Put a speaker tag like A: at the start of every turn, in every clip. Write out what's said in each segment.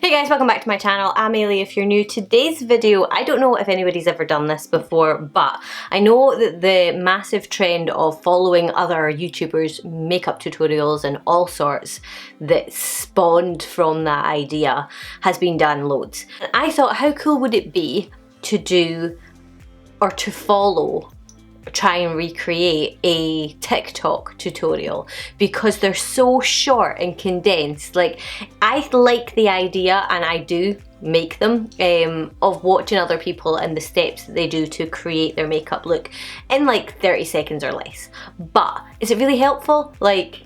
A: Hey guys, welcome back to my channel. I'm Ailey if you're new. Today's video, I don't know if anybody's ever done this before, but I know that the massive trend of following other YouTubers makeup tutorials and all sorts that spawned from that idea has been done loads. And I thought, how cool would it be to do or to follow, try and recreate a TikTok tutorial, because they're so short and condensed. Like, I like the idea, and I do make them, of watching other people and the steps that they do to create their makeup look in like 30 seconds or less. But is it really helpful? Like,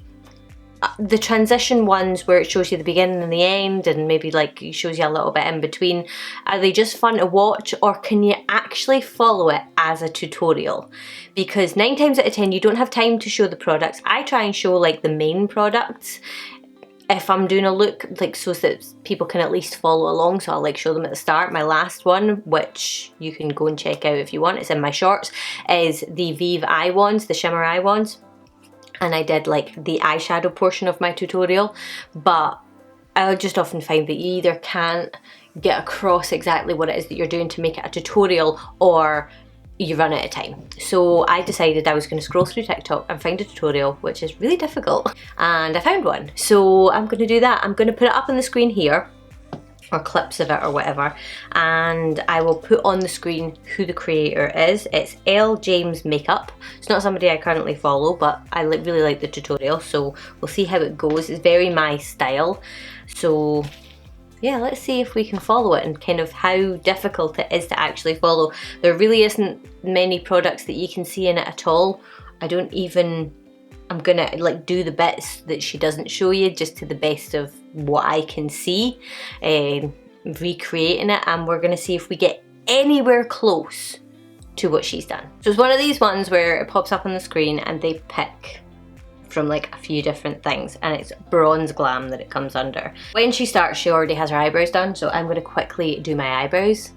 A: the transition ones where it shows you the beginning and the end and maybe like it shows you a little bit in between, are they just fun to watch, or can you actually follow it as a tutorial? Because 9 times out of 10 you don't have time to show the products. I try and show like the main products if I'm doing a look, like so that people can at least follow along. So I'll like show them at the start. My last one, which you can go and check out if you want, it's in my shorts, is the Vive eye wands, the shimmer eye wands. And I did like the eyeshadow portion of my tutorial, but I just often find that you either can't get across exactly what it is that you're doing to make it a tutorial, or you run out of time. So I decided I was going to scroll through TikTok and find a tutorial, which is really difficult, and I found one. So I'm going to do that. I'm going to put it up on the screen here, or clips of it or whatever, and I will put on the screen who the creator is. It's L James Makeup. It's not somebody I currently follow, but I really like the tutorial, so we'll see how it goes. It's very my style, so yeah, let's see if we can follow it and kind of how difficult it is to actually follow. There really isn't many products that you can see in it at all. I'm gonna like do the bits that she doesn't show you just to the best of what I can see, recreating it, and we're gonna see if we get anywhere close to what she's done. So it's one of these ones where it pops up on the screen and they pick from like a few different things, and it's bronze glam that it comes under. When she starts, she already has her eyebrows done, so I'm gonna quickly do my eyebrows.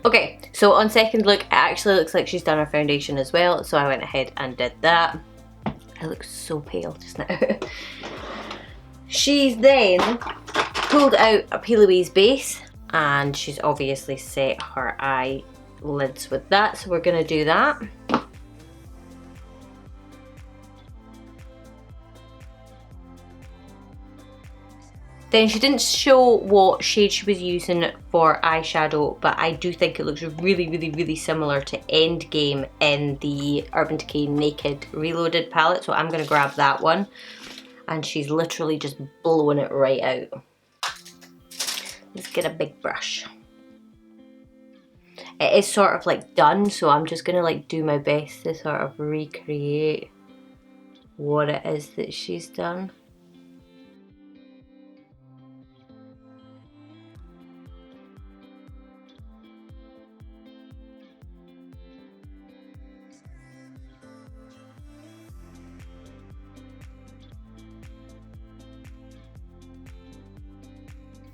A: Okay, so on second look, it actually looks like she's done her foundation as well, so I went ahead and did that. I look so pale just now. She's then pulled out a P. Louise base, and she's obviously set her eyelids with that, so we're gonna do that. Then she didn't show what shade she was using for eyeshadow, but I do think it looks really similar to Endgame in the Urban Decay Naked Reloaded palette, so I'm gonna grab that one. And she's literally just blowing it right out. Let's get a big brush. It is sort of like done, so I'm just gonna like do my best to sort of recreate what it is that she's done.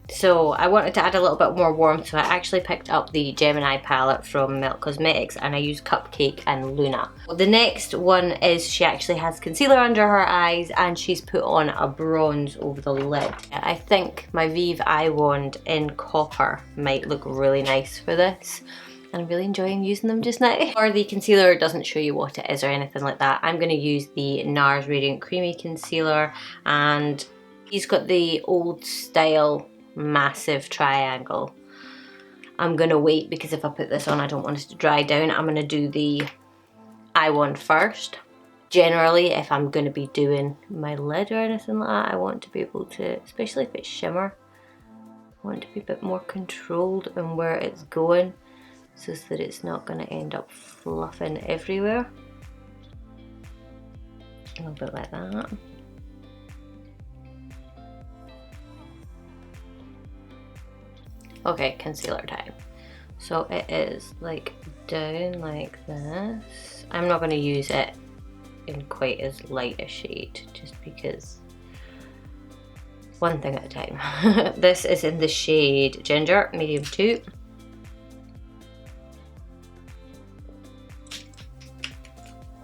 A: So I wanted to add a little bit more warmth, so I actually picked up the Gemini palette from Melt Cosmetics, and I used Cupcake and Luna. The next one is she actually has concealer under her eyes, and she's put on a bronze over the lid. I think my Vive eye wand in copper might look really nice for this. I'm really enjoying using them just now. Or the concealer doesn't show you what it is or anything like that. I'm going to use the NARS Radiant Creamy Concealer, and he's got the old style massive triangle. I'm gonna wait, because if I put this on I don't want it to dry down. I'm gonna do the eye wand first. Generally, if I'm gonna be doing my lid or anything like that, I want to be able to, especially if it's shimmer, I want to be a bit more controlled in where it's going, so that it's not gonna end up fluffing everywhere. A little bit like that. Okay, concealer time. So it is like down like this. I'm not going to use it in quite as light a shade, just because one thing at a time. This is in the shade Ginger, medium 2.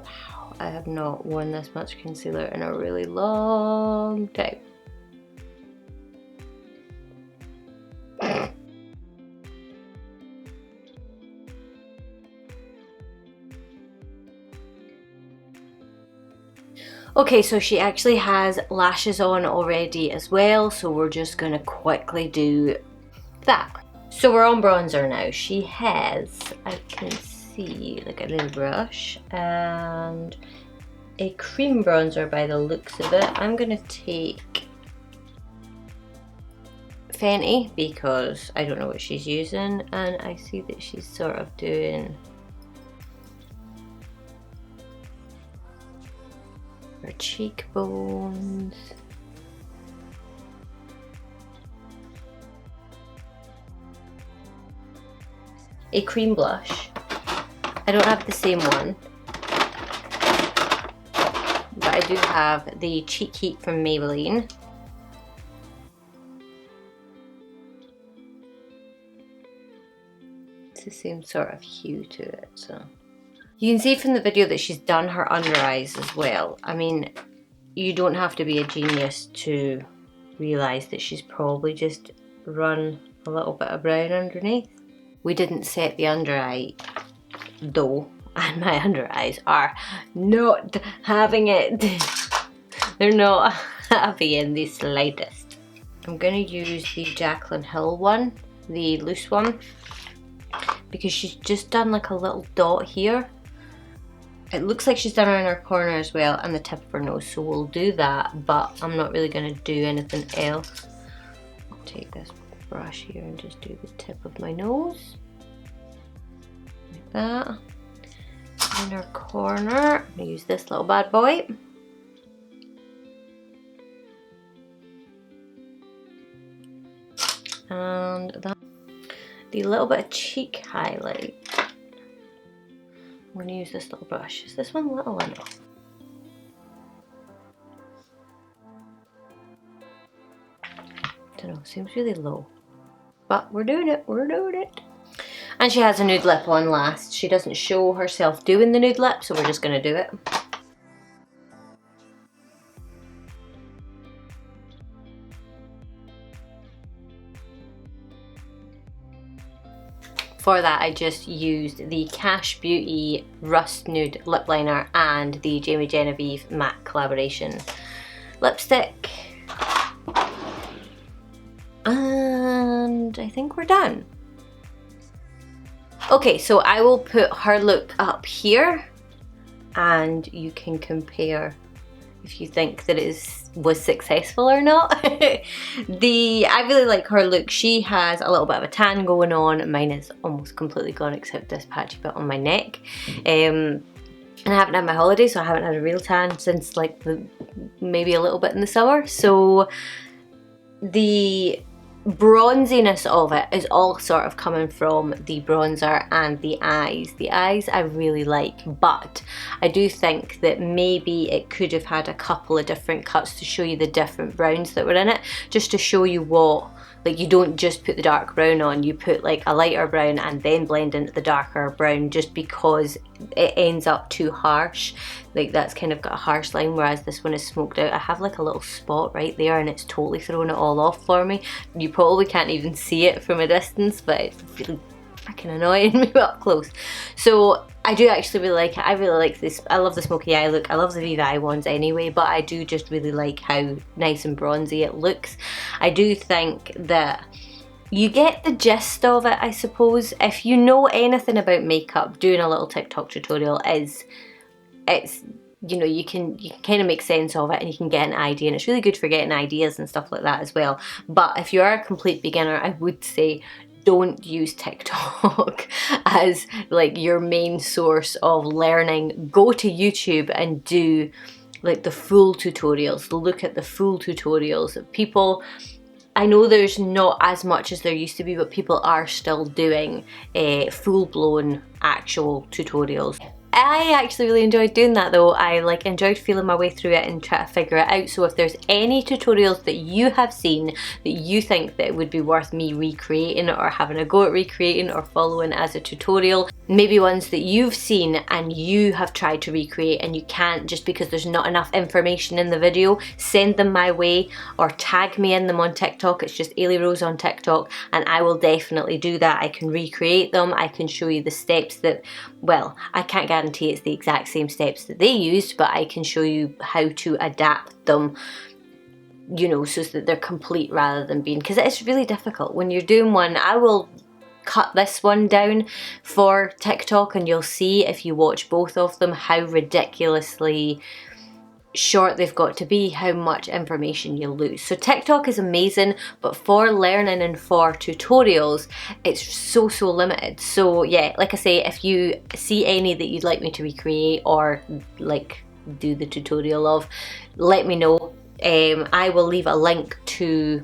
A: Wow, I have not worn this much concealer in a really long time. Okay, so she actually has lashes on already as well, so we're just gonna quickly do that. So we're on bronzer now. She has, I can see, like a little brush and a cream bronzer by the looks of it. I'm gonna take Fenty because I don't know what she's using, and I see that she's sort of doing her cheekbones. A cream blush. I don't have the same one, but I do have the Cheek Heat from Maybelline. It's the same sort of hue to it, so. You can see from the video that she's done her under eyes as well. I mean, you don't have to be a genius to realise that she's probably just run a little bit of brown underneath. We didn't set the under eye though, and my under eyes are not having it. They're not happy in the slightest. I'm gonna use the Jaclyn Hill one, the loose one, because she's just done like a little dot here. It looks like she's done around her corner as well and the tip of her nose, so we'll do that, but I'm not really gonna do anything else. I'll take this brush here and just do the tip of my nose. Like that. In her corner, I'm gonna use this little bad boy. And that, the little bit of cheek highlight. I'm gonna use this little brush. Is this one little enough? Don't know, seems really low. But we're doing it, we're doing it. And she has a nude lip on last. She doesn't show herself doing the nude lip, so we're just gonna do it. For that, I just used the Cash Beauty Rust Nude Lip Liner and the Jamie Genevieve Matte Collaboration Lipstick. And I think we're done. Okay, so I will put her look up here and you can compare if you think that it was successful or not. I really like her look. She has a little bit of a tan going on. Mine is almost completely gone except this patchy bit on my neck. And I haven't had my holiday, so I haven't had a real tan since like maybe a little bit in the summer. So the bronziness of it is all sort of coming from the bronzer and the eyes. The eyes I really like, but I do think that maybe it could have had a couple of different cuts to show you the different browns that were in it, just to show you what, like, you don't just put the dark brown on, you put like a lighter brown and then blend into the darker brown, just because it ends up too harsh. Like, that's kind of got a harsh line, whereas this one is smoked out. I have like a little spot right there and it's totally thrown it all off for me. You probably can't even see it from a distance, but it's really freaking annoying me up close. So I do actually really like it. I really like this. I love the smoky eye look. I love the Viva Eye ones anyway, but I do just really like how nice and bronzy it looks. I do think that you get the gist of it, I suppose. If you know anything about makeup, doing a little TikTok tutorial it's, you know, you can kind of make sense of it and you can get an idea, and it's really good for getting ideas and stuff like that as well. But if you are a complete beginner, I would say don't use TikTok as like your main source of learning. Go to YouTube and do like the full tutorials. Look at the full tutorials. People, I know there's not as much as there used to be, but people are still doing full-blown actual tutorials. I actually really enjoyed doing that though. I like enjoyed feeling my way through it and trying to figure it out. So if there's any tutorials that you have seen that you think that it would be worth me recreating or having a go at recreating or following as a tutorial, maybe ones that you've seen and you have tried to recreate and you can't just because there's not enough information in the video, send them my way or tag me in them on TikTok. It's just Aylierose on TikTok and I will definitely do that. I can recreate them. I can show you the steps that, well, I can't guarantee guarantee it's the exact same steps that they used, but I can show you how to adapt them, you know, so that they're complete rather than being, because it's really difficult when you're doing one. I will cut this one down for TikTok and you'll see if you watch both of them how ridiculously short they've got to be, how much information you lose. So TikTok is amazing, but for learning and for tutorials it's so limited. So yeah, like I say, if you see any that you'd like me to recreate or like do the tutorial of, let me know. I will leave a link to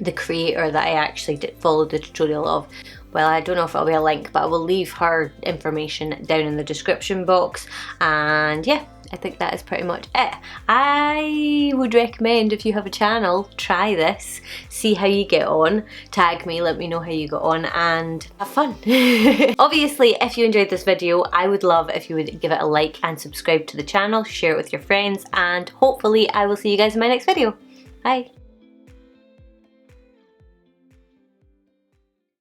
A: the creator that I actually did follow the tutorial of. Well, I don't know if it'll be a link, but I will leave her information down in the description box. And yeah, I think that is pretty much it. I would recommend, if you have a channel, try this, see how you get on, tag me, let me know how you got on, and have fun. Obviously, if you enjoyed this video, I would love if you would give it a like and subscribe to the channel, share it with your friends, and hopefully I will see you guys in my next video. Bye.